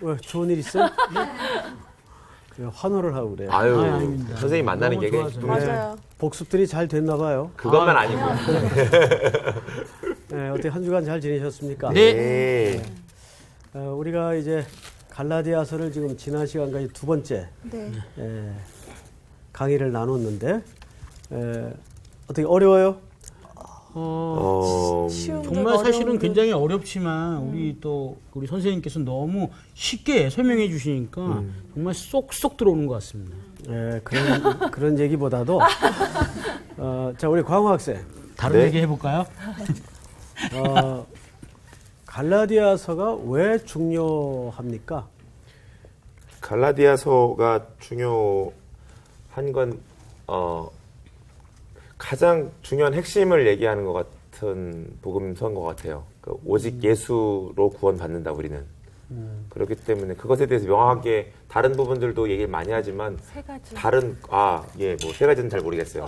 왜 좋은 일 있어요? 네. 환호를 하고 그래요. 아유, 아닙니다. 선생님 만나는 게 너무 좋아서요. 맞아요. 복습들이 잘 됐나 봐요. 그것만 아니고요. 네, 어떻게 한 주간 잘 지내셨습니까? 네. 우리가 이제 갈라디아서를 지금 지난 시간까지 두 번째 네. 강의를 나눴는데 어떻게 어려워요? 쉬운 정말 듯 사실은 어려운 듯. 굉장히 어렵지만 우리 선생님께서 너무 쉽게 설명해 주시니까 정말 쏙쏙 들어오는 것 같습니다. 그런 얘기보다도 자 우리 광호 학생 다른 네. 얘기 해볼까요? 갈라디아서가 왜 중요합니까? 갈라디아서가 중요한 건 가장 중요한 핵심을 얘기하는 것 같은 복음서인 것 같아요. 오직 예수로 구원받는다 우리는. 그렇기 때문에 그것에 대해서 명확하게 다른 부분들도 얘기를 많이 하지만 세 가지. 뭐 세 가지는 잘 모르겠어요.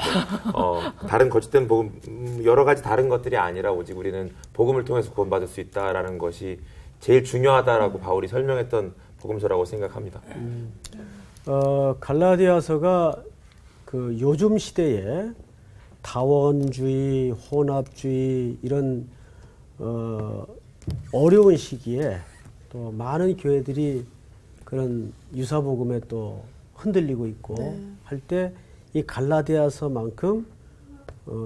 다른 거짓된 복음 여러 가지 다른 것들이 아니라 오직 우리는 복음을 통해서 구원받을 수 있다라는 것이 제일 중요하다라고 바울이 설명했던 복음서라고 생각합니다. 갈라디아서가 그 요즘 시대에 다원주의, 혼합주의 이런 어려운 시기에 또 많은 교회들이 그런 유사복음에 또 흔들리고 있고 할 때 이 갈라디아서만큼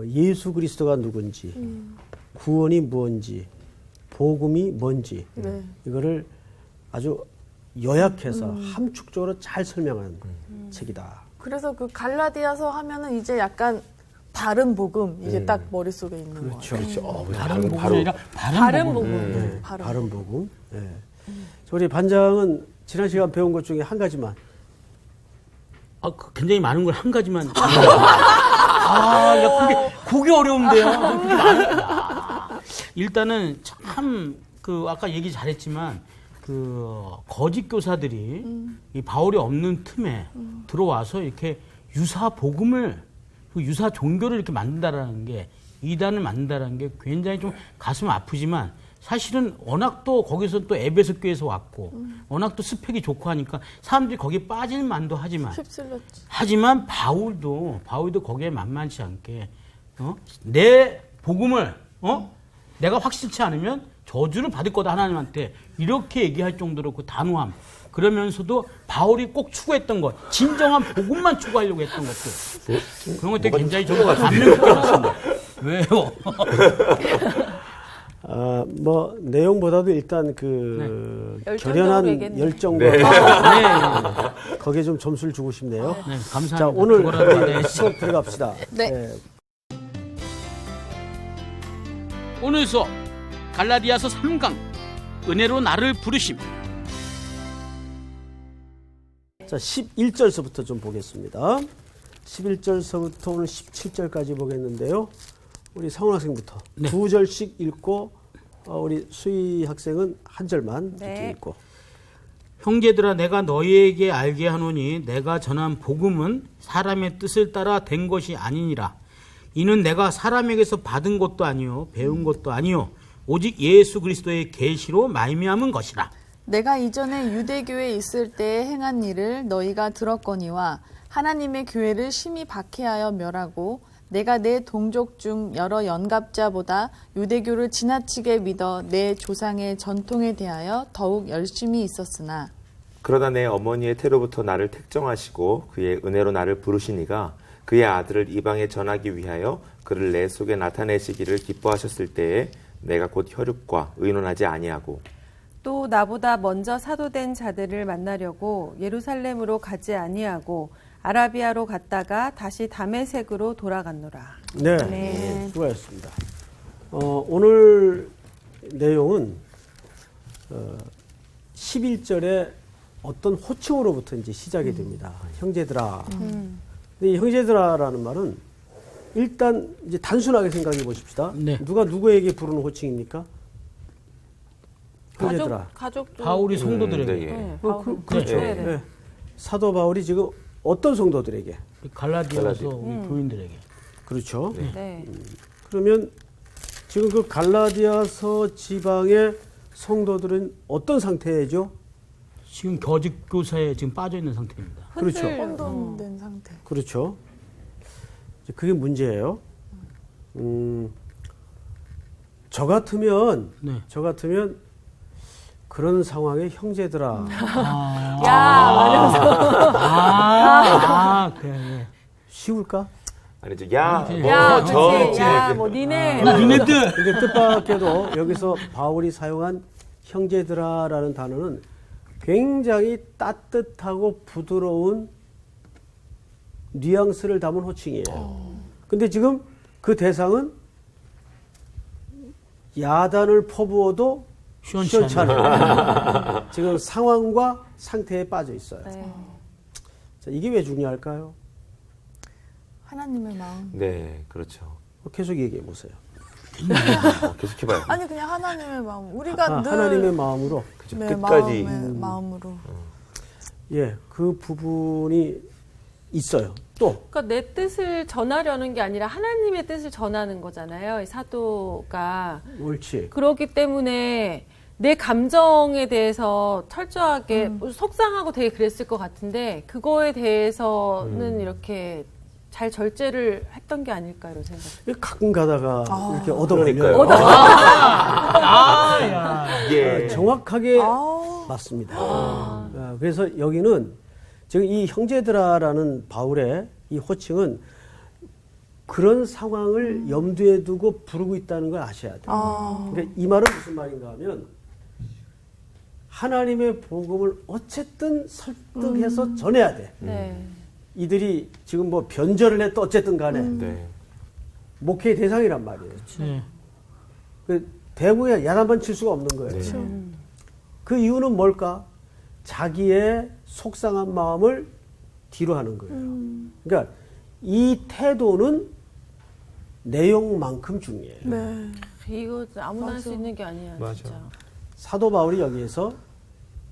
예수 그리스도가 누군지, 구원이 뭔지, 복음이 뭔지 이거를 아주 요약해서 함축적으로 잘 설명한 책이다. 그래서 그 갈라디아서 하면은 이제 약간 바른 복음 이게 딱 머릿속에 있는 거 같아요. 그렇죠. 다른 복음이 바로 아니라 바른 복음. 네, 바른 바른 복음. 네. 우리 반장은 지난 시간 배운 것 중에 한 가지만. 굉장히 많은 걸 한 가지만. 그게 어려운데요. 일단은 참 아까 얘기 잘했지만 거짓 교사들이 이 바울이 없는 틈에 들어와서 이렇게 유사 복음을 유사 종교를 이렇게 만든다라는 게 이단을 만든다라는 게 굉장히 좀 가슴 아프지만 사실은 워낙 또 거기서 또 에베소 교회에서 왔고 워낙 또 스펙이 좋고 하니까 사람들이 거기에 빠질 만도 휩쓸렸지. 하지만 바울도 거기에 만만치 않게 내 복음을 내가 확실치 않으면 저주를 받을 거다 하나님한테 이렇게 얘기할 정도로 그 단호함 그러면서도 바울이 꼭 추구했던 것 진정한 복음만 추구하려고 했던 것들 그런 것들이 굉장히 좀 감명 깊게 봤습니다. 왜요? 뭐 내용보다도 일단 네. 결연한 얘기했네. 열정과 거기에 좀 점수를 주고 싶네요. 네, 감사합니다. 자 오늘 그거라도 수업 들어갑시다. 네. 오늘 수업 갈라디아서 3강 은혜로 나를 부르심. 자 11절서부터 좀 보겠습니다. 11절서부터 오늘 17절까지 보겠는데요. 우리 성훈 학생부터 네. 두 절씩 읽고 우리 수희 학생은 한 절만 네. 이렇게 읽고. 형제들아 내가 너희에게 알게 하노니 내가 전한 복음은 사람의 뜻을 따라 된 것이 아니니라. 이는 내가 사람에게서 받은 것도 아니요 배운 것도 아니요 오직 예수 그리스도의 계시로 말미암은 것이라. 내가 이전에 유대교에 있을 때 행한 일을 너희가 들었거니와 하나님의 교회를 심히 박해하여 멸하고 내가 내 동족 중 여러 연갑자보다 유대교를 지나치게 믿어 내 조상의 전통에 대하여 더욱 열심히 있었으나 그러다 내 어머니의 태로부터 나를 택정하시고 그의 은혜로 나를 부르시니가 그의 아들을 이방에 전하기 위하여 그를 내 속에 나타내시기를 기뻐하셨을 때에 내가 곧 혈육과 의논하지 아니하고 또 나보다 먼저 사도된 자들을 만나려고 예루살렘으로 가지 아니하고 아라비아로 갔다가 다시 다메섹으로 돌아갔노라. 네, 수고하셨습니다. 오늘 내용은 11절에 어떤 호칭으로부터 이제 시작이 됩니다. 형제들아. 근데 이 형제들아라는 말은 일단 이제 단순하게 생각해 보십시다. 네. 누가 누구에게 부르는 호칭입니까? 형제들아. 가족도 바울이 성도들에게 네. 그렇죠. 네. 네. 사도 바울이 지금 어떤 성도들에게? 갈라디아서 우리 교인들에게 그렇죠. 네. 그러면 지금 그 갈라디아서 지방의 성도들은 어떤 상태죠? 지금 거짓 교사에 지금 빠져 있는 상태입니다. 그렇죠. 혼돈된 상태. 그렇죠. 이제 그게 문제예요. 저 같으면 네. 그런 상황에 형제들아 그래. 쉬울까? 아니죠. 야, 그렇지. 뭐, 야, 저, 그렇지. 야, 뭐 니네. 니네들. 근데 뜻밖에도 여기서 바울이 사용한 형제들아라는 단어는 굉장히 따뜻하고 부드러운 뉘앙스를 담은 호칭이에요. 근데 지금 그 대상은 야단을 퍼부어도 시원치 않아요. 지금 상황과 상태에 빠져 있어요. 네. 자, 이게 왜 중요할까요? 하나님의 마음. 네, 그렇죠. 계속 얘기해 보세요. 계속해봐요. 아니 그냥 하나님의 마음. 우리가 늘 하나님의 마음으로 그죠. 네, 끝까지. 마음으로. 예, 그 부분이 있어요. 또 그러니까 내 뜻을 전하려는 게 아니라 하나님의 뜻을 전하는 거잖아요. 이 사도가. 옳지. 그렇기 때문에 내 감정에 대해서 철저하게 속상하고 되게 그랬을 것 같은데 그거에 대해서는 이렇게 잘 절제를 했던 게 아닐까 이런 생각. 가끔 가다가 이렇게 그러니까요. 얻어걸려요. 예. 정확하게 맞습니다. 그래서 여기는 지금 이 형제들아라는 바울의 이 호칭은 그런 상황을 염두에 두고 부르고 있다는 걸 아셔야 돼요. 그러니까 이 말은 무슨 말인가 하면 하나님의 복음을 어쨌든 설득해서 전해야 돼. 네. 이들이 지금 뭐 변절을 했다 어쨌든 간에 네. 목회의 대상이란 말이에요. 네. 그 대구에 야단만 칠 수가 없는 거예요. 그 이유는 뭘까? 자기의 속상한 마음을 뒤로 하는 거예요. 그러니까 이 태도는 내용만큼 중요해요. 네. 이거 아무나 할 수 맞아. 있는 게 아니야. 맞아. 진짜. 사도 바울이 여기에서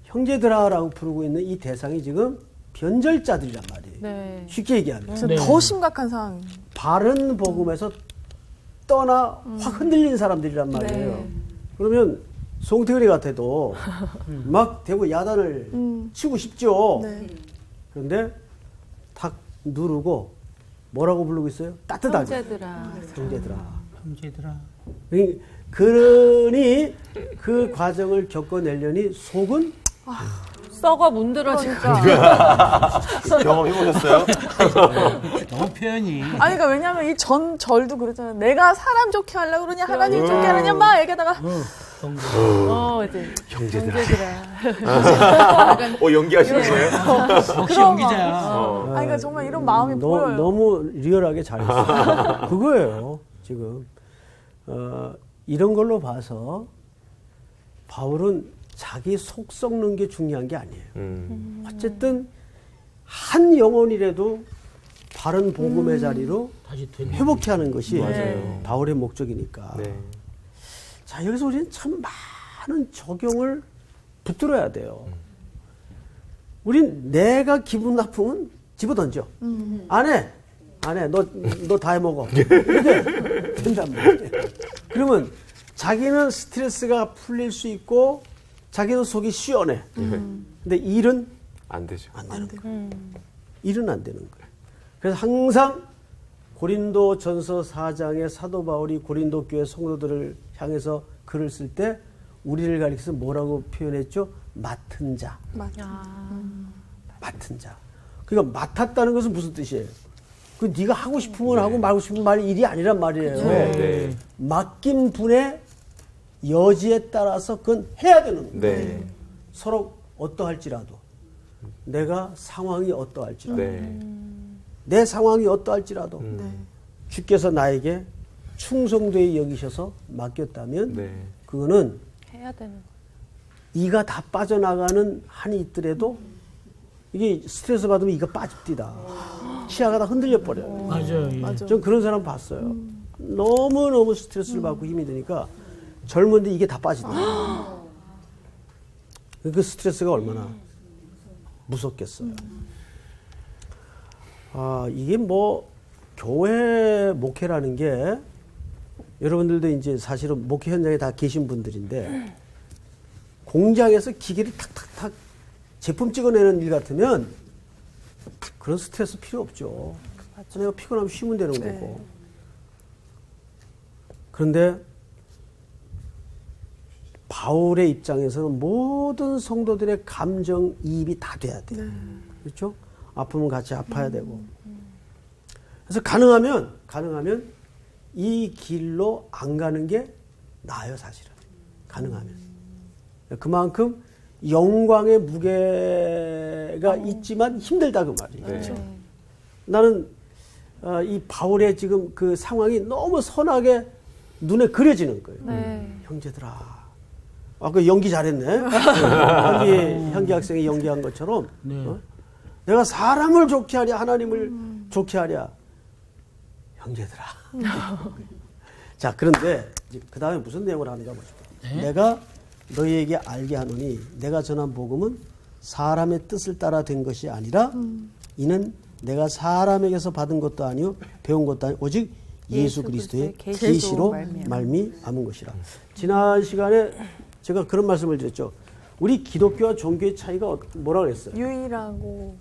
형제들아라고 부르고 있는 이 대상이 지금 변절자들이란 말이에요. 네. 쉽게 얘기하면 그래서 네. 더 심각한 상황. 바른 복음에서 떠나 확 흔들린 사람들이란 말이에요. 네. 그러면 송태근이 같아도 막 대고 야단을 치고 싶죠. 네. 그런데 탁 누르고 뭐라고 부르고 있어요? 따뜻하게. 형제들아. 형제들아. 형제들아. 그러니 그 과정을 겪어내려니 속은 썩어 문드러지고. 경험해보셨어요? 너무 표현이. 아니 그러니까 왜냐면 이 절도 그랬잖아요. 내가 사람 좋게 하려고 그러냐 하나님 좋게 하느냐 막 얘기하다가 이제 형제들아. 형제들아. 연기하시는 거예요? 역시 연기자야. 아니 그러니까 정말 이런 마음이 보여요. 너무 리얼하게 잘했어요. 그거예요. 지금 이런 걸로 봐서 바울은 자기 속 썩는 게 중요한 게 아니에요. 어쨌든 한 영혼이라도 바른 복음의 자리로 다시 되는. 회복해 하는 것이 맞아요. 바울의 목적이니까. 네. 자, 여기서 우리는 참 많은 적용을 붙들어야 돼요. 우린 내가 기분 나쁘면 집어던져. 안 해. 너 다 해먹어. 이렇게 된단 말이에요. 그러면 자기는 스트레스가 풀릴 수 있고 자기는 속이 시원해. 근데 일은 안 되죠. 안 되는 거예요. 일은 안 되는 거예요. 그래서 항상 고린도 전서 4장의 사도 바울이 고린도 교회 성도들을 향해서 글을 쓸 때 우리를 가리켜서 뭐라고 표현했죠? 맡은 자. 맡은 자. 그러니까 맡았다는 것은 무슨 뜻이에요? 그 네가 하고 싶으면 하고 말고 싶은 말이 일이 아니란 말이에요. 네. 맡긴 분의 여지에 따라서 그건 해야 되는 거예요. 네. 서로 어떠할지라도 내가 상황이 어떠할지라도 네. 내 상황이 어떠할지라도 주께서 나에게 충성되이 여기셔서 맡겼다면 네. 그거는 해야 되는 거. 이가 다 빠져나가는 한이 있더라도 이게 스트레스 받으면 이가 빠집디다. 치아가 다 흔들려 버려요. 맞아요. 예. 맞아. 전 그런 사람 봤어요. 너무너무 스트레스를 받고 힘이 드니까 젊은데 이게 다 빠지더라고요. 그 스트레스가 얼마나 무섭겠어요. 이게 뭐 교회 목회라는 게 여러분들도 이제 사실은 목회 현장에 다 계신 분들인데 공장에서 기계를 탁탁탁 제품 찍어내는 일 같으면 그런 스트레스 필요 없죠. 내가 피곤하면 쉬면 되는 거고. 그런데 바울의 입장에서는 모든 성도들의 감정이입이 다 돼야 돼요. 그렇죠? 아프면 같이 아파야 되고. 그래서 가능하면 이 길로 안 가는 게 나아요, 사실은. 가능하면. 그만큼 영광의 무게가 있지만 힘들다 그 말이에요. 그렇죠. 나는 이 바울의 지금 그 상황이 너무 선하게 눈에 그려지는 거예요. 네. 형제들아. 그 연기 잘했네. 현기 학생이 연기한 것처럼 네. 내가 사람을 좋게 하랴 하나님을 좋게 하랴 형제들아. 자, 그런데 그 다음에 무슨 내용을 하는가 보십시오. 네? 내가 너희에게 알게 하노니 내가 전한 복음은 사람의 뜻을 따라 된 것이 아니라 이는 내가 사람에게서 받은 것도 아니요 배운 것도 아니요 오직 예수 그리스도의 계시로 말미암은 것이라. 지난 시간에 제가 그런 말씀을 드렸죠. 우리 기독교와 종교의 차이가 뭐라 그랬어요? 유일하고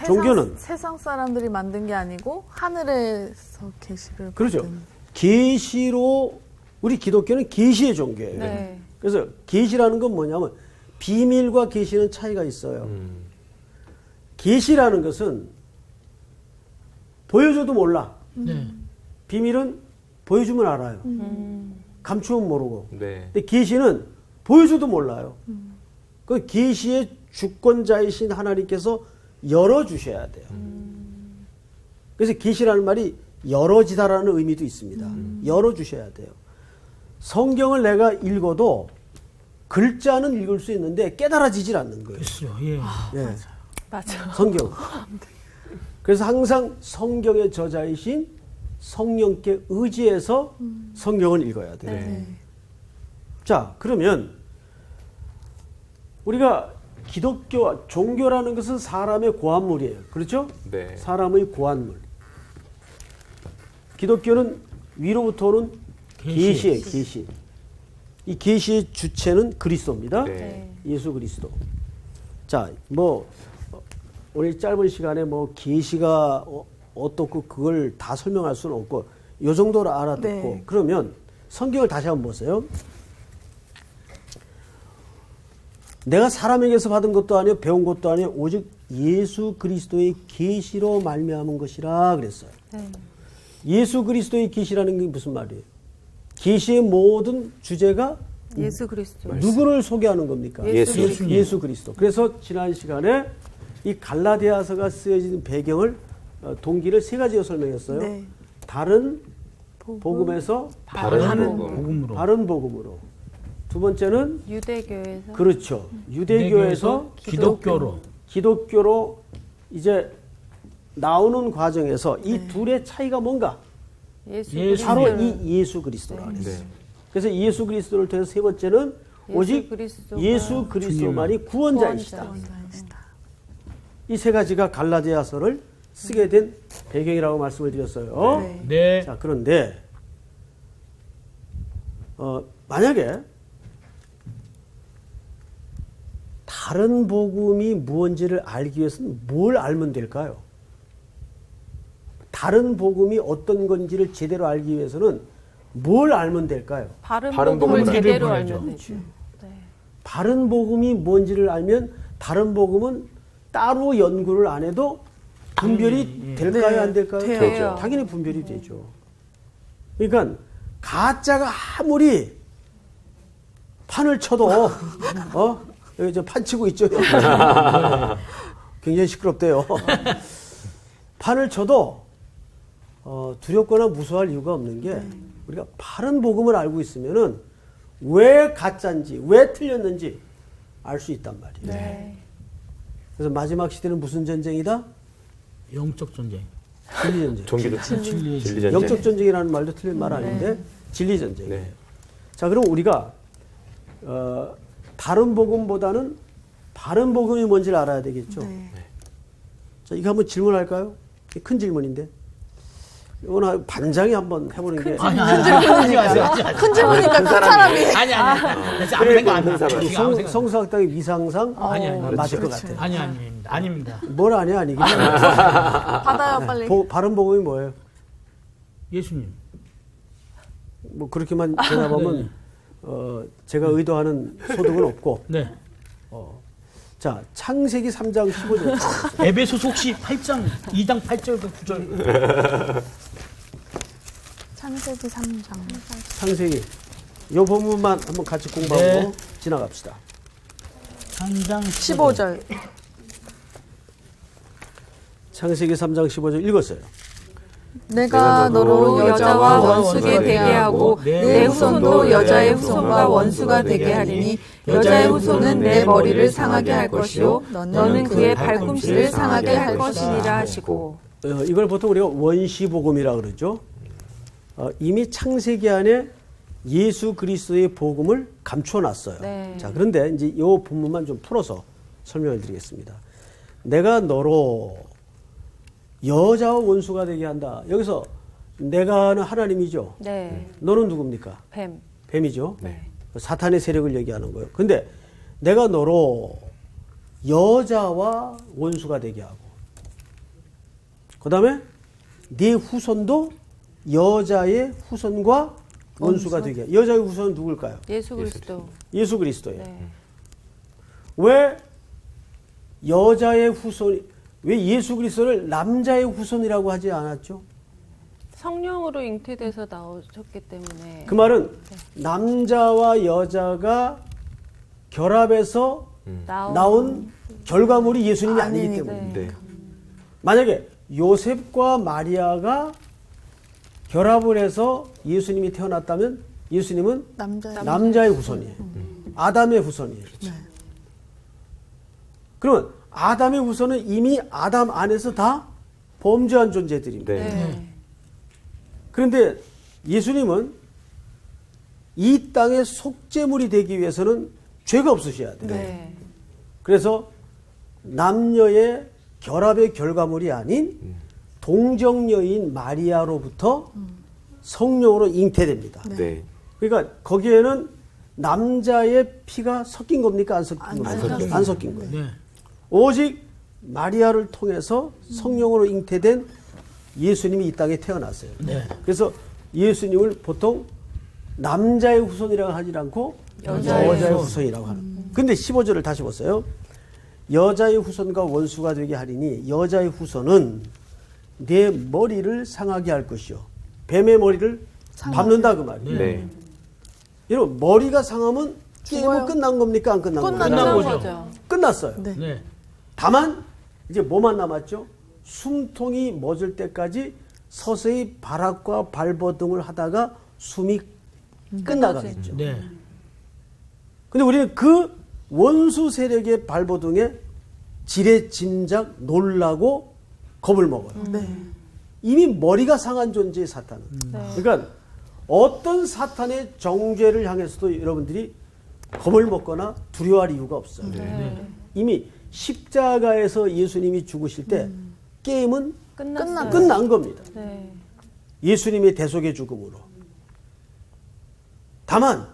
종교는 세상 사람들이 만든 게 아니고 하늘에서 계시를 그렇죠. 받은. 계시로 우리 기독교는 계시의 종교예요. 네. 그래서 계시라는 건 뭐냐면 비밀과 계시는 차이가 있어요. 계시라는 것은 보여줘도 몰라. 네. 비밀은 보여주면 알아요. 감추면 모르고. 네. 근데 계시는 보여줘도 몰라요. 그 계시의 주권자이신 하나님께서 열어주셔야 돼요. 그래서 계시라는 말이 열어지다라는 의미도 있습니다. 열어주셔야 돼요. 성경을 내가 읽어도 글자는 읽을 수 있는데 깨달아지질 않는 거예요. 그렇죠. 예. 예. 맞아. 성경. 그래서 항상 성경의 저자이신 성령께 의지해서 성경을 읽어야 돼요. 네. 자, 그러면 우리가 기독교와 종교라는 것은 사람의 고안물이에요. 그렇죠? 네. 사람의 고안물. 기독교는 위로부터 오는 계시예요, 계시. 이 계시의 주체는 그리스도입니다. 네. 예수 그리스도. 자, 오늘 짧은 시간에 계시가 어떻고 그걸 다 설명할 수는 없고 요 정도로 알아듣고 네. 그러면 성경을 다시 한번 보세요. 내가 사람에게서 받은 것도 아니요 배운 것도 아니요 오직 예수 그리스도의 계시로 말미암은 것이라 그랬어요. 네. 예수 그리스도의 계시라는 게 무슨 말이에요? 계시의 모든 주제가 예수 그리스도. 누구를 소개하는 겁니까? 예수. 예수 그리스도. 그래서 지난 시간에 이 갈라디아서가 쓰여진 배경을 동기를 세 가지로 설명했어요. 네. 다른 복음에서 다른 복음. 복음으로. 다른 복음으로. 두 번째는 유대교에서 그렇죠. 유대교에서 기독교로 이제 나오는 과정에서 이 둘의 차이가 뭔가? 예수 바로 그리스도를 이 예수 그리스도라 그랬어요. 네. 그래서 예수 그리스도를 통해서 세 번째는 오직 그리스도가 예수 그리스도만이 구원자이시다. 구원자이시다. 이 세 가지가 갈라디아서를 쓰게 된 배경이라고 말씀을 드렸어요. 네. 네. 자, 그런데 만약에 다른 복음이 무엇인지를 알기 위해서는 뭘 알면 될까요? 다른 복음이 어떤 건지를 제대로 알기 위해서는 뭘 알면 될까요? 바른 바른 복음을 복음을 제대로 알죠. 알면 되죠. 네. 바른 복음이 뭔지를 알면 다른 복음은 따로 연구를 안 해도 분별이 될까요? 네, 안 될까요? 돼요. 되죠. 당연히 분별이 되죠. 그러니까 가짜가 아무리 판을 쳐도 여기 저 판 치고 있죠. 굉장히 시끄럽대요. 판을 쳐도 두렵거나 무서워할 이유가 없는 게 우리가 바른 복음을 알고 있으면은 왜 가짜인지 왜 틀렸는지 알 수 있단 말이에요. 네. 그래서 마지막 시대는 무슨 전쟁이다? 영적 전쟁. 진리 전쟁. 종교도 진리 진리 전쟁. 영적 전쟁이라는 말도 틀린 말 아닌데 진리 전쟁이에요. 네. 자, 그럼 우리가 다른 복음보다는 바른 복음이 뭔지를 알아야 되겠죠. 네. 자, 이거 한번 질문할까요? 큰 질문인데. 이거는 반장이 한번 해보는 게 아니 마세요. 큰 질문이니까 큰 사람이. 아니. 아무 생각 안 나. 성서학당의 미상상 아니, 맞을 것 그렇지. 같아요. 아닙니다. 뭘 아니야 아니긴 받아요 빨리. 바른 복음이 뭐예요? 예수님. 뭐 그렇게만 대답하면 제가 의도하는 소득은 없고. 네. 자, 창세기 3장 15절. 에베소서 혹시 8장 2장 8절과 9절. 창세기 3장. 창세기. 요 부분만 한번 같이 공부하고 네. 지나갑시다. 3장 15절. 창세기 3장 15절 읽었어요. 내가 너로 여자와 원수게 되게 하고 내 후손도 여자의 후손과 원수가 되게 하리니 여자의 후손은 내 머리를 상하게 할 것이요 너는 그의 발꿈치를 상하게 할 것이니라 하시고. 이걸 보통 우리가 원시복음이라 그러죠. 이미 창세기 안에 예수 그리스도의 복음을 감춰놨어요. 네. 자, 그런데 이제 이 본문만 좀 풀어서 설명을 드리겠습니다. 내가 너로 여자와 원수가 되게 한다. 여기서 내가는 하나님이죠. 네. 너는 누굽니까? 뱀. 뱀이죠. 네. 사탄의 세력을 얘기하는 거예요. 근데 내가 너로 여자와 원수가 되게 하고, 그 다음에 네 후손도 여자의 후손과 원수가 되게 하고. 여자의 후손은 누굴까요? 예수 그리스도. 예수 그리스도예요. 네. 왜 여자의 후손이, 왜 예수 그리스도를 남자의 후손이라고 하지 않았죠? 성령으로 잉태돼서 나오셨기 때문에. 그 말은 남자와 여자가 결합해서 나온 결과물이 예수님이 아니기 때문에. 네. 만약에 요셉과 마리아가 결합을 해서 예수님이 태어났다면 예수님은 남자의 후손이에요. 아담의 후손이에요. 그러면 아담의 후손은 이미 아담 안에서 다 범죄한 존재들입니다. 네. 네. 그런데 예수님은 이 땅의 속죄물이 되기 위해서는 죄가 없으셔야 돼요. 네. 그래서 남녀의 결합의 결과물이 아닌 동정녀인 마리아로부터 성령으로 잉태됩니다. 네. 그러니까 거기에는 남자의 피가 섞인 겁니까? 안 섞인 겁니까? 안 섞인 거예요. 네. 오직 마리아를 통해서 성령으로 잉태된 예수님이 이 땅에 태어났어요. 네. 그래서 예수님을 보통 남자의 후손이라고 하지 않고 여자의 후손이라고 하는. 근데 15절을 다시 보세요. 여자의 후손과 원수가 되게 하리니 여자의 후손은 내 머리를 상하게 할 것이요. 뱀의 머리를 밟는다 그 말이에요. 네. 여러분 머리가 상하면 게임은 끝난 겁니까? 안 끝난 겁니까? 끝난 거죠. 거죠. 끝났어요. 네. 다만 이제 뭐만 남았죠? 숨통이 멎을 때까지 서서히 발악과 발버둥을 하다가 숨이 끝나가겠죠. 네. 근데 우리는 그 원수 세력의 발버둥에 지레짐작 놀라고 겁을 먹어요. 이미 머리가 상한 존재의 사탄은. 그러니까 어떤 사탄의 정죄를 향해서도 여러분들이 겁을 먹거나 두려워할 이유가 없어요. 이미 십자가에서 예수님이 죽으실 때 게임은 끝났어요. 끝난 겁니다. 네. 예수님의 대속의 죽음으로. 다만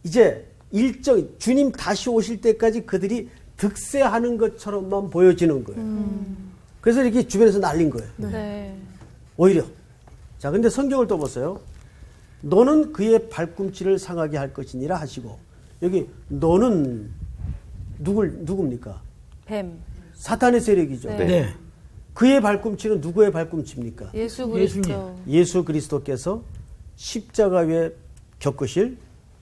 이제 일정 주님 다시 오실 때까지 그들이 득세하는 것처럼만 보여지는 거예요. 그래서 이렇게 주변에서 날린 거예요. 네. 오히려. 자, 근데 성경을 또 보세요. 너는 그의 발꿈치를 상하게 할 것이니라 하시고, 여기 너는 누굽니까? 뱀. 사탄의 세력이죠. 네. 네. 그의 발꿈치는 누구의 발꿈치입니까? 예수 그리스도. 예수 그리스도께서 십자가 위에 겪으실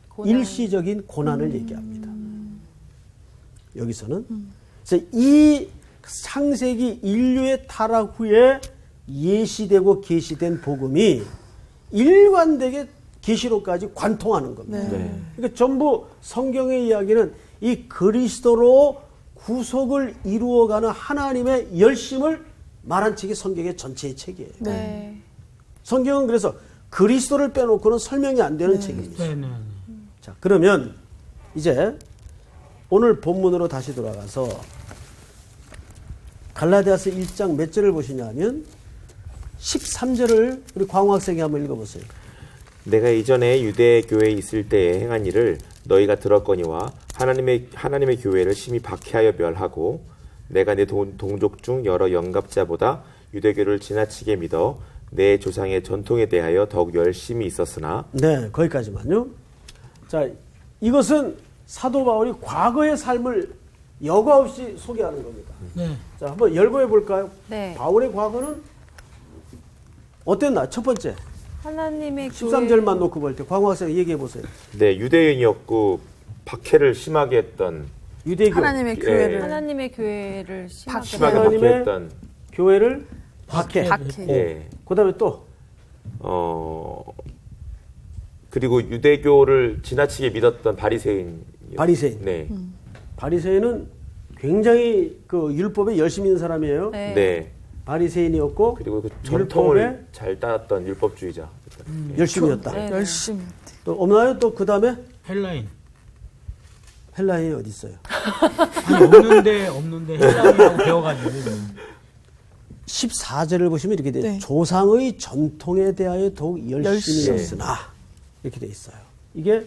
고난. 일시적인 고난을 얘기합니다. 여기서는 그래서 이 창세기 인류의 타락 후에 예시되고 계시된 복음이 일관되게 계시록까지 관통하는 겁니다. 네. 그러니까 전부 성경의 이야기는 이 그리스도로 구속을 이루어가는 하나님의 열심을 말한 책이 성경의 전체의 책이에요. 네. 성경은 그래서 그리스도를 빼놓고는 설명이 안 되는 책입니다. 네. 네. 자, 그러면 이제 오늘 본문으로 다시 돌아가서 갈라디아서 1장 몇 절을 보시냐면 13절을 우리 광우 학생이 한번 읽어보세요. 내가 이전에 유대교회에 있을 때에 행한 일을 너희가 들었거니와 하나님의 교회를 심히 박해하여 멸하고 내가 내 동족 중 여러 영갑자보다 유대교를 지나치게 믿어 내 조상의 전통에 대하여 더욱 열심히 있었으나 네, 거기까지만요. 자, 이것은 사도 바울이 과거의 삶을 여과 없이 소개하는 겁니다. 네. 자, 한번 열거해 볼까요? 네. 바울의 과거는 어땠나? 첫 번째, 하나님의 13절만 놓고 볼 때 광우 학생 얘기해 보세요. 네, 유대인이었고 박해를 심하게 했던 유대교 하나님의 예. 교회를 하나님의 교회를 심하게 심하게 하나님의 박해했던 교회를 박해. 박해. 예. 그다음에 또 그리고 유대교를 지나치게 믿었던 바리새인. 바리새인. 네. 바리새인은 굉장히 그 율법에 열심히 있는 사람이에요. 네. 네. 바리새인이었고 그리고 그 율법에 전통을 잘 따랐던 율법주의자. 열심히였다. 네. 열심히. 또 없나요? 또 그다음에 헬라인. 헬라인이 어디 있어요? 아니, 없는데 헬라인이라고 배워가지고. 14절을 보시면 이렇게 돼요. 네. 조상의 전통에 대하여 더욱 열심히 열심히. 했으나 이렇게 돼 있어요. 이게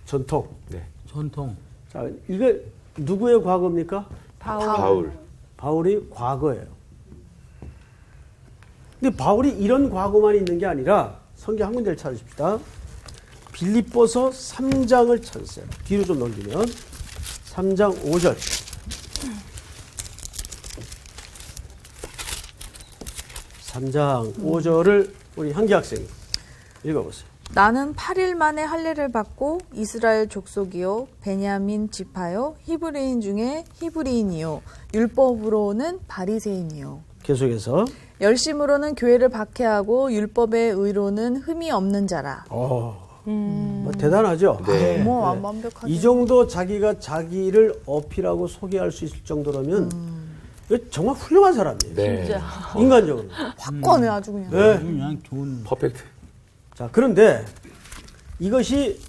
전통. 네. 전통. 자, 이게 누구의 과거입니까? 바울. 바울이 과거예요. 근데 바울이 이런 과거만 있는 게 아니라 성경 한 군데를 찾으십시다. 빌립보서 3장을 찾으세요. 뒤로 좀 넘기면 3장 5절. 3장 5절을 우리 향기 학생이 읽어보세요. 나는 8일 만에 할례를 받고 이스라엘 족속이요 베냐민 지파요 히브리인 중에 히브리인이요 율법으로는 바리새인이요 계속해서 열심으로는 교회를 박해하고 율법의 의로는 흠이 없는 자라. 뭐 대단하죠? 네. 뭐 완벽하게. 이 정도 자기가 자기를 어필하고 소개할 수 있을 정도라면 이거 정말 훌륭한 사람이에요. 네. 인간적으로. 확건해 아주 그냥. 네. 그냥 좋은. 퍼펙트. 자, 그런데 이것이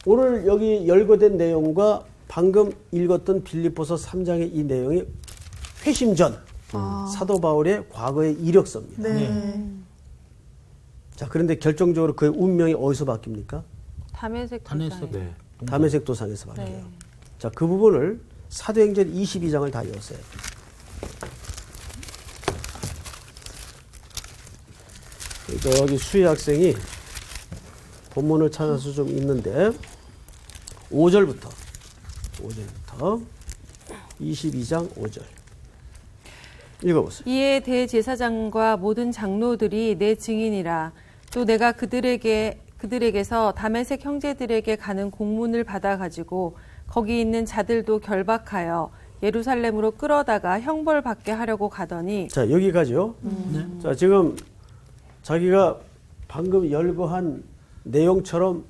오늘 여기 열거된 내용과 방금 읽었던 빌립보서 3장의 이 내용이 회심 전 사도 바울의 과거의 이력서입니다. 네. 자, 그런데 결정적으로 그의 운명이 어디서 바뀝니까? 담에색 담에색. 도상에. 네. 담에색 도상에서 바뀌어요. 네. 자, 그 부분을 사도행전 22장을 다 이었어요. 그러니까 여기 수희 학생이 본문을 찾아서 좀 있는데 5절부터 22장 5절 읽어보세요. 이에 대제사장과 모든 장로들이 내 증인이라. 또 내가 그들에게서 다메섹 형제들에게 가는 공문을 받아가지고 거기 있는 자들도 결박하여 예루살렘으로 끌어다가 형벌받게 하려고 가더니. 자, 여기까지요. 자, 지금 자기가 방금 열거한 내용처럼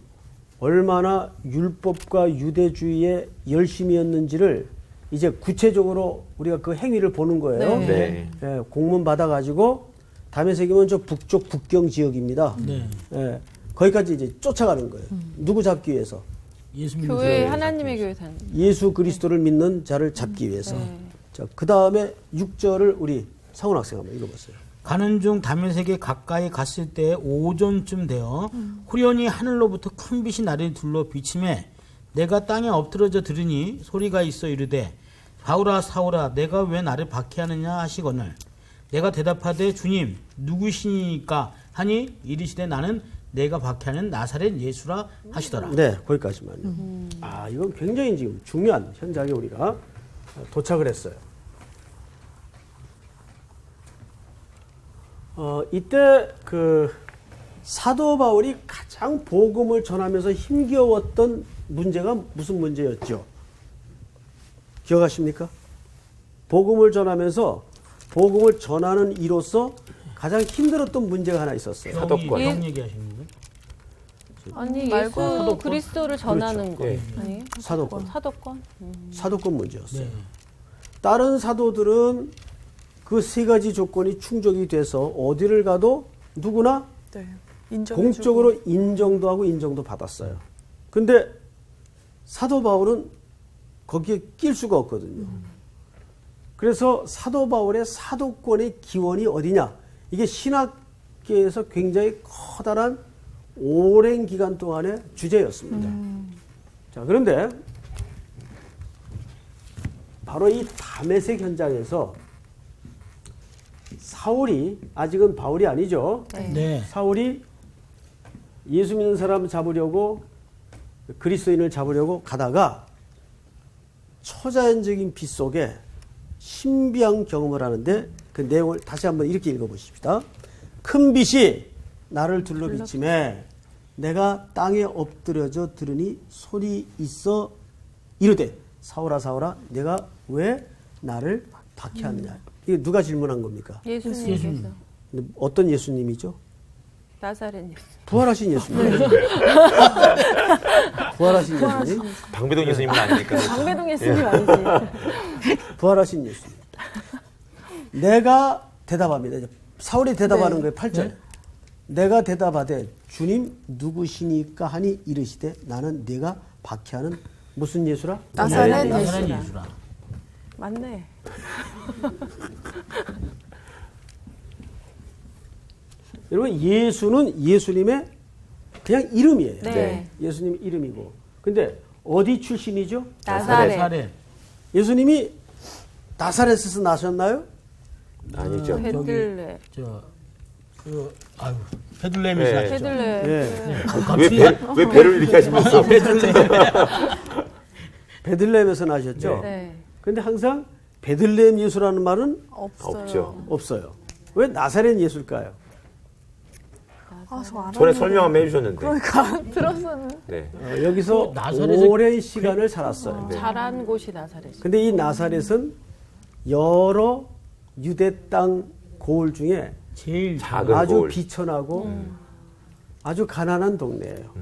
얼마나 율법과 유대주의에 열심이었는지를 이제 구체적으로 우리가 그 행위를 보는 거예요. 네. 네. 예, 공문 받아가지고 다메섹이면 저 북쪽 국경 지역입니다. 네. 예, 거기까지 이제 쫓아가는 거예요. 누구 잡기 위해서? 예수 믿는 교회 사람. 하나님의 교회 사는. 예수 그리스도를 믿는 자를 잡기 위해서. 네. 자, 그 다음에 6절을 우리 상훈 학생 한번 읽어보세요. 가는 중 다메섹에 가까이 갔을 때 오전쯤 되어 후련히 하늘로부터 큰 빛이 나를 둘러 비침에 내가 땅에 엎드러져 들으니 소리가 있어 이르되 바울아 사울아 내가 왜 나를 박해하느냐 하시거늘 내가 대답하되 주님 누구시니까 하니 이르시되 나는 내가 박해하는 나사렛 예수라 하시더라. 네, 거기까지만요. 아, 이건 굉장히 지금 중요한 현장에 우리가 도착을 했어요. 이때 그 사도 바울이 가장 복음을 전하면서 힘겨웠던 문제가 무슨 문제였죠? 기억하십니까? 복음을 전하면서 복음을 전하는 이로써 가장 힘들었던 문제가 하나 있었어요. 사도권. 경 얘기하시는 거예요? 아니 말고 예수 사도권? 그리스도를 전하는 거 예. 아니에요? 사도권. 사도권. 사도권 문제였어요. 네. 다른 사도들은 그 세 가지 조건이 충족이 돼서 어디를 가도 누구나 네. 공적으로 인정도 하고 인정도 받았어요. 근데 사도 바울은 거기에 낄 수가 없거든요. 그래서 사도 바울의 사도권의 기원이 어디냐? 이게 신학계에서 굉장히 커다란 오랜 기간 동안의 주제였습니다. 자, 그런데 바로 이 다메섹 현장에서 사울이, 아직은 바울이 아니죠. 네. 사울이 예수 믿는 사람 잡으려고, 그리스도인을 잡으려고 가다가 초자연적인 빛 속에 신비한 경험을 하는데 그 내용을 다시 한번 이렇게 읽어보십시다. 큰 빛이 나를 둘러 비침에 내가 땅에 엎드려져 들으니 소리 있어 이르되 사울아 사울아 내가 왜 나를 박해하느냐. 이게 누가 질문한 겁니까? 예수님께서 근데 어떤 예수님이죠? 나사렛 예수. 부활하신 예수님. 부활하신 예수님. 방배동 예수님은 아니니까. 방배동 예수님 아니지. 부활하신 예수님. 내가 대답합니다. 이제 사울이 대답하는 네. 거예요. 8절. 내가 대답하되 주님 누구시니까 하니 이르시되 나는 네가 박해하는 무슨 예수라? 나사렛 나사렛 예수라. 예수라. 맞네. 여러분 예수는 예수님의 그냥 이름이에요. 네. 예수님 이름이고. 근데 어디 출신이죠? 나사렛. 나사렛. 예수님이 나사렛에서 나셨나요? 아니죠. 베들레. 아유, 베들레헴에서 네. 하셨죠. 베들레. 예. 왜 배를 이렇게 하시면서. 베들레헴에서 나셨죠? 네. 근데 항상 베들레헴 예수라는 말은 없어요. 없죠. 없어요. 왜 나사렛 예수일까요? 아, 저 알았는데. 전에 설명 한번 해주셨는데. 그러니까 들었어는. 네. 여기서 나사렛에 오랜 시간을 살았어요. 자란 곳이 나사렛. 근데 이 나사렛은 여러 유대 땅 고을 중에 제일 작은 아주 고을. 비천하고 아주 가난한 동네예요.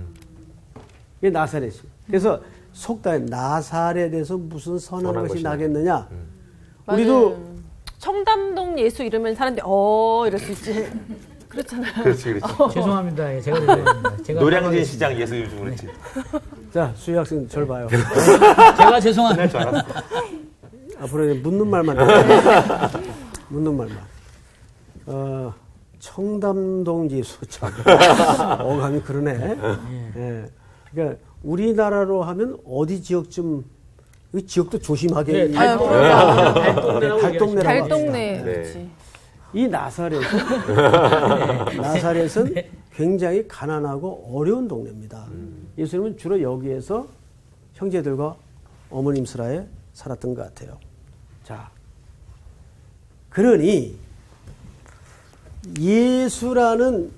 이게 나사렛이. 그래서 속담에 나사렛에서 무슨 선한 선한 것이 것이 나겠느냐. 맞아요. 우리도 청담동 예수 이러면 사람들이 이럴 수 있지. 그렇잖아요. 그렇지, 그렇지. 죄송합니다. 예, 제가 죄송합니다. 제가 노량진 시장 예수 요즘 그렇지. 자 수희 학생 절 봐요. 제가 죄송합니다. 줄 알았어. 앞으로 묻는 말만 해. 묻는 말만. 청담동 예수 참 어감이 그러네. 예. 그러니까 우리나라로 하면 어디 지역쯤 이 지역도 조심하게. 네, 달동네라고 달동네. 합시다. 그렇지. 이 나사렛은 굉장히 가난하고 어려운 동네입니다. 예수님은 주로 여기에서 형제들과 어머님 슬하에 살았던 것 같아요. 자, 그러니 예수라는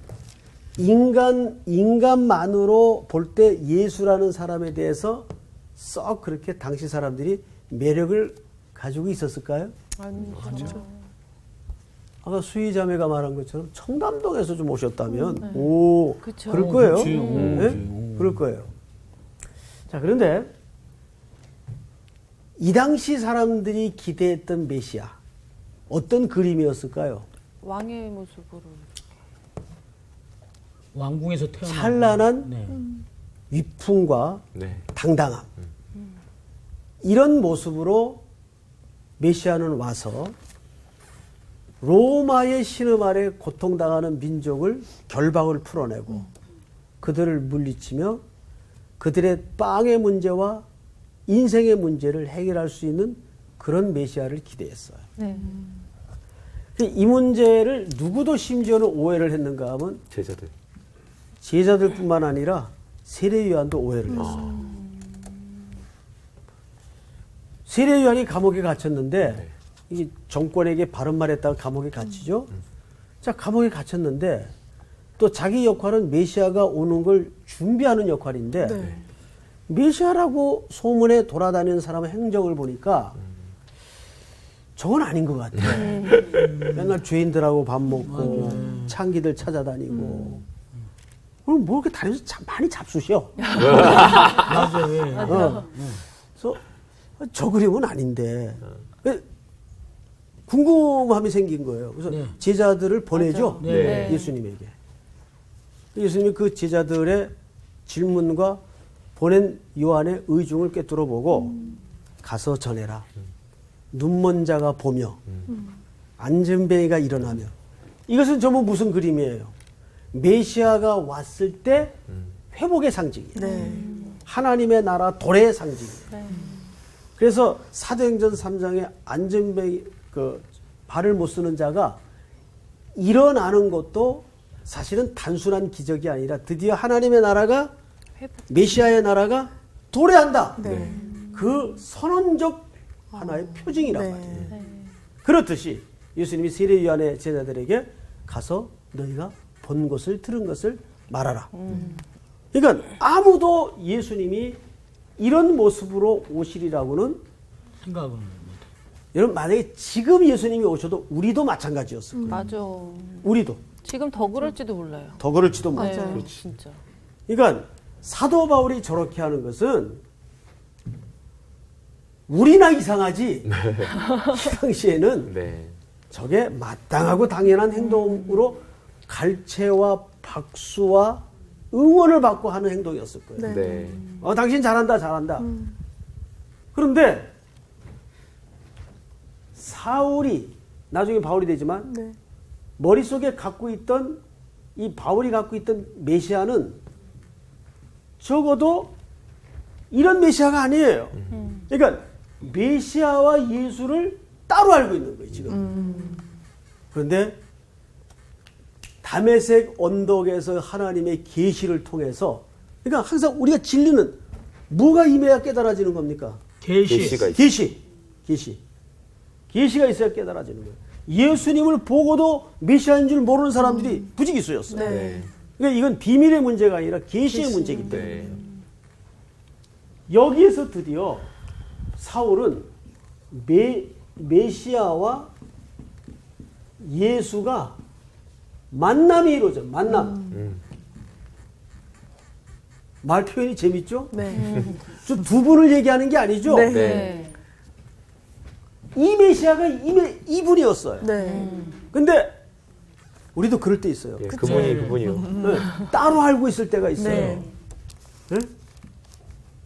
인간만으로 볼 때 예수라는 사람에 대해서 썩 그렇게 당시 사람들이 매력을 가지고 있었을까요? 아니죠. 아까 수희 자매가 말한 것처럼 청담동에서 좀 오셨다면 오 그쵸. 그럴 거예요. 그치. 네? 그럴 거예요. 자, 그런데 이 당시 사람들이 기대했던 메시아 어떤 그림이었을까요? 왕의 모습으로. 왕궁에서 태어난 찬란한 네. 위풍과 네. 당당함. 이런 모습으로 메시아는 와서 로마의 신음 아래 고통당하는 민족을 결박을 풀어내고 그들을 물리치며 그들의 빵의 문제와 인생의 문제를 해결할 수 있는 그런 메시아를 기대했어요. 네. 이 문제를 누구도 심지어는 오해를 했는가 하면 제자들. 제자들뿐만 아니라 세례 요한도 오해를 했어요. 세례 요한이 감옥에 갇혔는데 이 정권에게 바른 말했다가 감옥에 갇히죠. 자, 감옥에 갇혔는데 또 자기 역할은 메시아가 오는 걸 준비하는 역할인데 메시아라고 소문에 돌아다니는 사람의 행적을 보니까 저건 아닌 것 같아. 맨날 죄인들하고 밥 먹고 창기들 찾아다니고 그럼 뭐 이렇게 다니면서 많이 잡수셔. 맞아요. 예. 그래서 저 그림은 아닌데 궁금함이 생긴 거예요. 그래서 네. 제자들을 보내죠. 네. 예수님에게. 예수님이 그 제자들의 질문과 보낸 요한의 의중을 꿰뚫어 보고 가서 전해라. 눈먼 자가 보며 안전뱅이가 일어나며 이것은 전부 무슨 그림이에요? 메시아가 왔을 때 회복의 상징이에요. 네. 하나님의 나라 도래의 상징이에요. 그래서 사도행전 3장에 안전뱅이 발을 못 쓰는 자가 일어나는 것도 사실은 단순한 기적이 아니라 드디어 하나님의 나라가 메시아의 나라가 도래한다. 네. 그 선언적 하나의 표징이란 네. 말이에요. 그렇듯이 예수님이 세례 요한의 제자들에게 가서 너희가 본 것을 들은 것을 말하라. 그러니까 아무도 예수님이 이런 모습으로 오시리라고는 생각은 못 여러분 만약에 지금 예수님이 오셔도 우리도 마찬가지였을 거예요. 맞아. 우리도 지금 더 그럴지도 몰라요. 더 그럴지도 몰라요. 네, 맞아요. 진짜. 그러니까 사도 바울이 저렇게 하는 것은 우리나 이상하지 이 당시에는 네. 저게 마땅하고 당연한 행동으로 갈채와 박수와 응원을 받고 하는 행동이었을 거예요. 네. 네. 당신 잘한다, 잘한다. 그런데 사울이 나중에 바울이 되지만 네. 머릿속에 갖고 있던 이 바울이 갖고 있던 메시아는 적어도 이런 메시아가 아니에요. 그러니까 메시아와 예수를 따로 알고 있는 거예요, 지금. 그런데 다메섹 언덕에서 하나님의 계시를 통해서 그러니까 항상 우리가 진리는 뭐가 임해야 깨달아지는 겁니까? 계시가 있어요. 계시가 있어야 깨달아지는 거예요. 예수님을 보고도 메시아인 줄 모르는 사람들이 부지기수였어요. 네. 그러니까 이건 비밀의 문제가 아니라 계시의 문제이기 때문에. 네. 여기에서 드디어 사울은 메시아와 예수가 만남이 이루어져. 만남. 말 표현이 재밌죠? 네. 저 두 분을 얘기하는 게 아니죠? 네. 네. 이 메시아가 이분이었어요. 네. 근데 우리도 그럴 때 있어요. 예, 그분이요. 네, 따로 알고 있을 때가 있어요. 네. 네?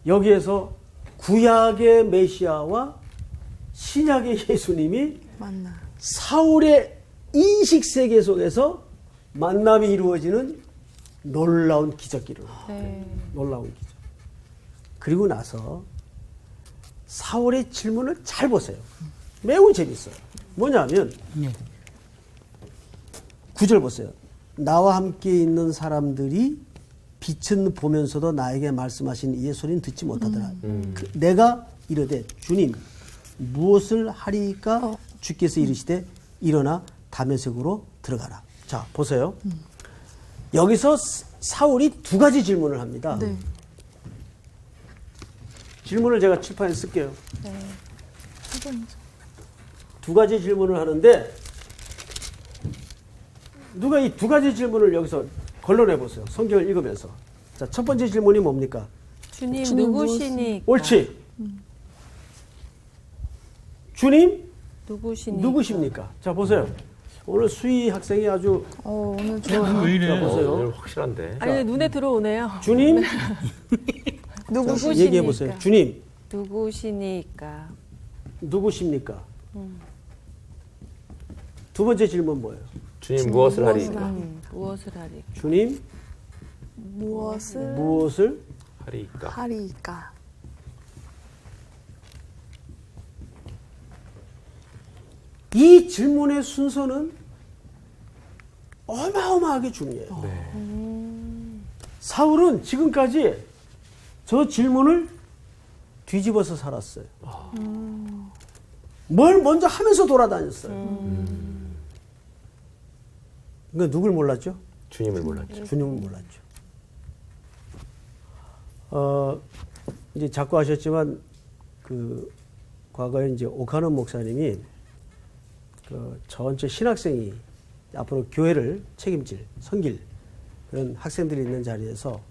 여기에서 구약의 메시아와 신약의 예수님이 만나. 사울의 인식 세계 속에서 만남이 이루어지는 놀라운 기적기를. 네. 놀라운 기적. 그리고 나서 사울의 질문을 잘 보세요. 매우 재밌어요. 뭐냐면 네. 9절 보세요. 나와 함께 있는 사람들이 빛은 보면서도 나에게 말씀하신 이의 소리는 듣지 못하더라. 내가 이르되 주님 무엇을 하리까 주께서 이르시되 일어나 다메섹으로 들어가라. 자 보세요. 여기서 사울이 두 가지 질문을 합니다. 네. 질문을 제가 칠판에 쓸게요. 두 가지 질문을 하는데 누가 이 두 가지 질문을 여기서 걸러내 보세요. 성경을 읽으면서. 자, 첫 번째 질문이 뭡니까? 주님 주님 누구시니까? 옳지. 주님 누구시니까? 누구십니까? 자, 보세요. 오늘 수희 학생이 아주 오늘 좋아요. 왜 이래? 보세요. 오늘 확실한데. 아니 눈에 들어오네요. 주님 누구시니까? 얘기해 보세요. 주님 누구시니까? 누구십니까? 두 번째 질문 뭐예요? 주님 무엇을 하리이까? 무엇을 하리? 주님 무엇을 무엇을 하리이까? 하리이까? 이 질문의 순서는 어마어마하게 중요해요. 네. 사울은 지금까지 저 질문을 뒤집어서 살았어요. 뭘 먼저 하면서 돌아다녔어요. 그러니까 누굴 몰랐죠? 주님을 몰랐죠. 주님을 몰랐죠. 이제 자꾸 하셨지만 그 과거에 이제 오카노 목사님이 그 전체 신학생이 앞으로 교회를 책임질 섬길 그런 학생들이 있는 자리에서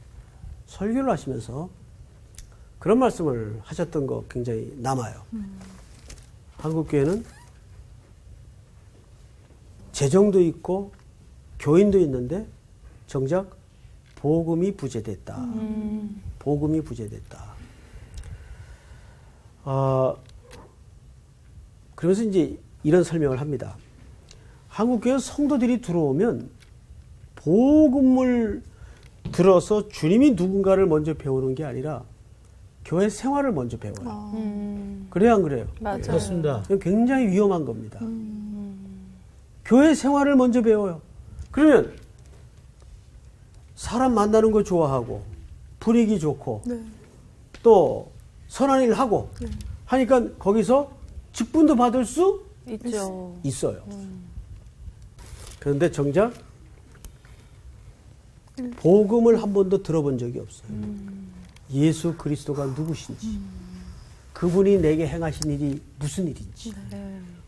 설교를 하시면서 그런 말씀을 하셨던 거 굉장히 남아요. 한국 교회는 재정도 있고 교인도 있는데 정작 복음이 부재됐다. 복음이 부재됐다. 그러면서 이제 이런 설명을 합니다. 한국교회 성도들이 들어오면 복음을 들어서 주님이 누군가를 먼저 배우는 게 아니라 교회 생활을 먼저 배워요. 그래야 안 그래요? 맞아요. 그렇습니다. 이건 굉장히 위험한 겁니다. 교회 생활을 먼저 배워요. 그러면 사람 만나는 거 좋아하고 분위기 좋고 또 선한 일 하고 하니까 거기서 직분도 받을 수 있죠. 있어요. 그런데 정작 복음을 한 번도 들어본 적이 없어요. 예수 그리스도가 누구신지, 그분이 내게 행하신 일이 무슨 일인지,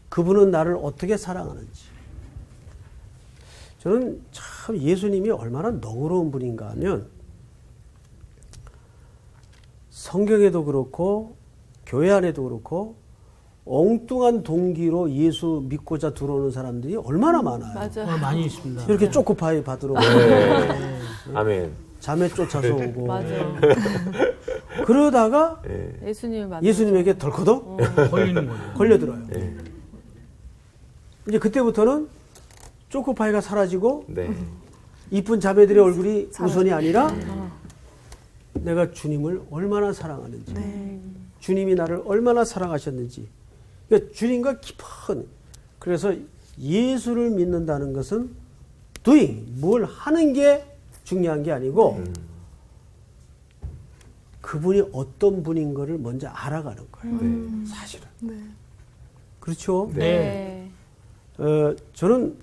그분은 나를 어떻게 사랑하는지. 저는 참 예수님이 얼마나 너그러운 분인가 하면 성경에도 그렇고 교회 안에도 그렇고 엉뚱한 동기로 예수 믿고자 들어오는 사람들이 얼마나 많아요. 맞아요. 많이 있습니다. 이렇게 초코파이 받으러 오고 네. 아멘. 잠에 쫓아서 오고 맞아요. 그러다가 네. 예수님을 만나. 예수님에게 덜커덕 걸리는 거죠. 걸려들어요. 네. 이제 그때부터는 초코파이가 사라지고 네. 이쁜 자매들의 얼굴이 우선이 아니라 내가 주님을 얼마나 사랑하는지, 주님이 나를 얼마나 사랑하셨는지. 그러니까 주님과 깊은, 그래서 예수를 믿는다는 것은 doing, 뭘 하는 게 중요한 게 아니고 그분이 어떤 분인 거를 먼저 알아가는 거예요. 사실은. 그렇죠? 네. 저는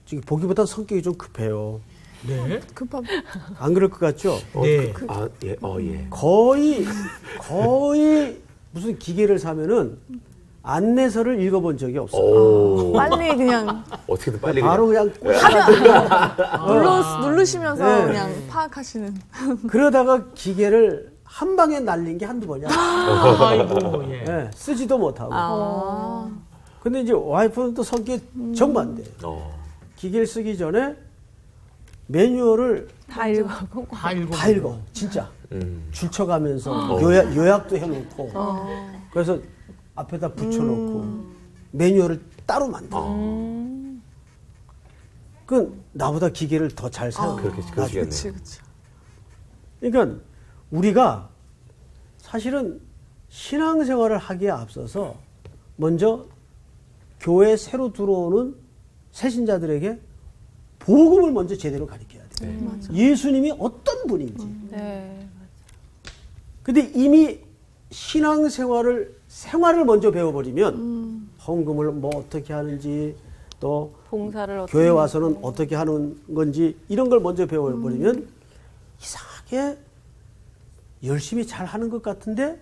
지금 보기보다 성격이 좀 급해요. 네. 안 그럴 것 같죠? 네. 아, 예, 예. 거의 무슨 기계를 사면은 안내서를 읽어본 적이 없어요. 오. 빨리 그냥 어떻게든 빨리 바로 그냥 누르시면서 네. 그냥 파악하시는. 그러다가 기계를 한 방에 날린 게 한두 번이야. 아이고, 예. 네, 쓰지도 못하고. 아. 근데 이제 와이프는 또 성격이 정반대. 어. 기계를 쓰기 전에 매뉴얼을 다 읽어보고. 다 읽어. 다 읽어. 진짜. 음. 줄쳐가면서 요약도 해놓고. 그래서 앞에다 붙여놓고 매뉴얼을 따로 만들어. 그건 나보다 기계를 더 잘 사용해. 그러시겠네요. 그치. 그러니까 우리가 사실은 신앙생활을 하기에 앞서서 먼저 교회에 새로 들어오는 새신자들에게 복음을 먼저 제대로 가르쳐야 돼요. 예수님이 어떤 분인지. 네. 근데 이미 생활을 먼저 배워버리면 헌금을 뭐 어떻게 하는지 또 봉사를 어떻게 교회 와서는 어떻게 하는 건지 이런 걸 먼저 배워버리면 이상하게 열심히 잘 하는 것 같은데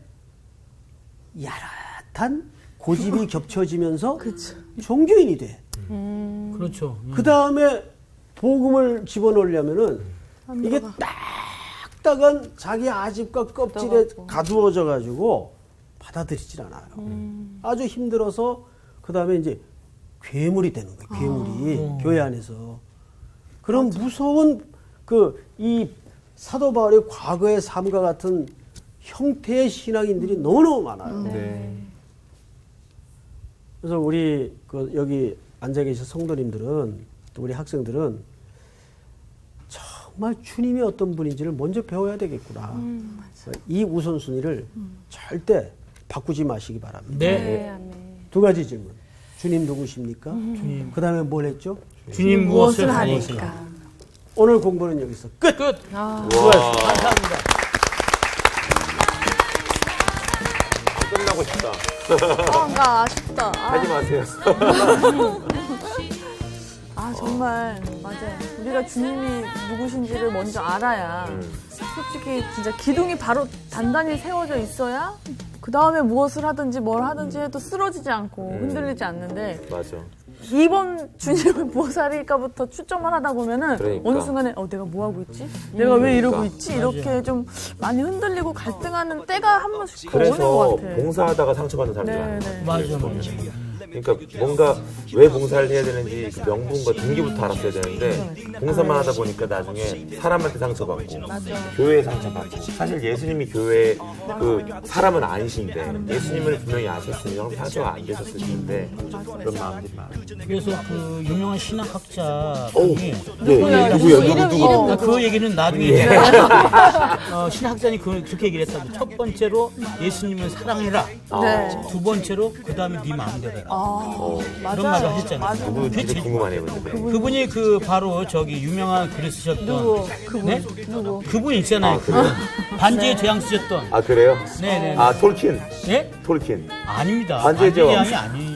야릇한 고집이 겹쳐지면서 종교인이 돼. 그렇죠. 그 다음에 복음을 집어넣으려면은 이게 딱딱한 자기 아집과 껍질에 가두어져 가지고 받아들이질 않아요. 아주 힘들어서 그 다음에 이제 괴물이 되는 거예요. 괴물이 교회 안에서 그런 무서운 이 사도 바울의 과거의 삶과 같은 형태의 신앙인들이 너무너무 많아요. 네. 그래서 우리 여기 앉아 계신 성도님들은 또 우리 학생들은 정말 주님이 어떤 분인지를 먼저 배워야 되겠구나. 이 우선순위를 절대 바꾸지 마시기 바랍니다. 네. 네, 아멘. 두 가지 질문. 주님 누구십니까? 주님. 그 다음에 뭘 했죠? 주님 무엇을 하니까. 하니까. 오늘 공부는 여기서 끝! 끝. 수고하셨습니다. 감사합니다. 끝나고 싶다. 뭔가 아쉽다. 하지 마세요. 정말 맞아요. 우리가 주님이 누구신지를 먼저 알아야 솔직히 진짜 기둥이 바로 단단히 세워져 있어야 그 다음에 무엇을 하든지 뭘 하든지 해도 쓰러지지 않고 흔들리지 않는데 맞아. 이번 주님을 무엇하리까부터 추점을 하다 보면은 그러니까. 어느 순간에 내가 뭐 하고 있지? 내가 왜 이러고 그러니까. 있지? 이렇게 좀 많이 흔들리고 갈등하는 때가 한 번씩 오는 그래서 것 같아. 봉사하다가 상처받는 사람들이 네, 많아요. 네. 맞아. 그러니까 뭔가 왜 봉사를 해야 되는지 그 명분과 동기부터 알았어야 되는데 봉사만 하다 보니까 나중에 사람한테 상처받고 교회에 상처받고 사실 예수님이 교회 그 사람은 아니신데 예수님을 분명히 아셨으면 상처가 안 되셨을 텐데 그런 마음들이 많아요. 그래서 그 유명한 신학학자 오, 분이 네, 누구요? 누구? 그 얘기는 나중에 신학자니 그렇게 얘기를 했다고. 첫 번째로 예수님을 사랑해라. 네. 두 번째로 그 다음에 네 마음대로 해라. 맞아요. 그런 말을 했잖아요. 맞아요. 누구 진짜 궁금하네요. 근데. 그분이 그 바로 저기 유명한 글을 쓰셨던 누구? 네? 누구? 그분 있잖아요. 그분. 반지의 제왕 쓰셨던. 아 그래요? 네네. 아 톨킨. 예? 톨킨. 아닙니다. 반지의 제왕. 제왕이 아니죠.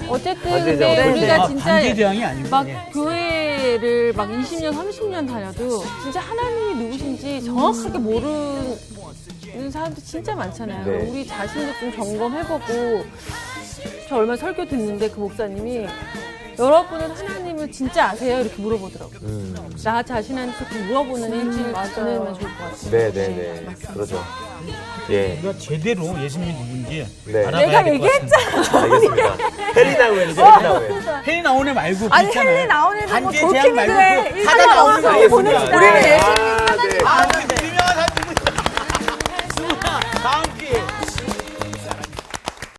어쨌든 반지의 근데 제왕. 우리가 아, 진짜 반지의 제왕이 아닙니다. 막 예. 교회를 막 20년, 30년 다녀도 진짜 하나님이 누구신지 정확하게 모르는 사람들 진짜 많잖아요. 네. 우리 자신도 좀 점검해보고 저 얼마 설교 듣는데 그 목사님이 여러분은 하나님을 진짜 아세요? 이렇게 물어보더라고요. 나 자신한테 좀 물어보는 일주일 지내면 좋을 것 같아요. 네네네. 그렇죠. 예. 우리가 제대로 예수님이 누군지 네. 알아봐야 내가 될 것 같습니다. 알겠습니다. 헬리 나우엔이죠. 헬리 나우엔. 헬리 나온 애 말고 아니 있잖아요. 헬리 나온 애도 뭐 반지의 제왕 말고 돌킴이들의 그 하나 나오는 거 보는 있습니다. 시간에 네. 예수님 아, 네. 안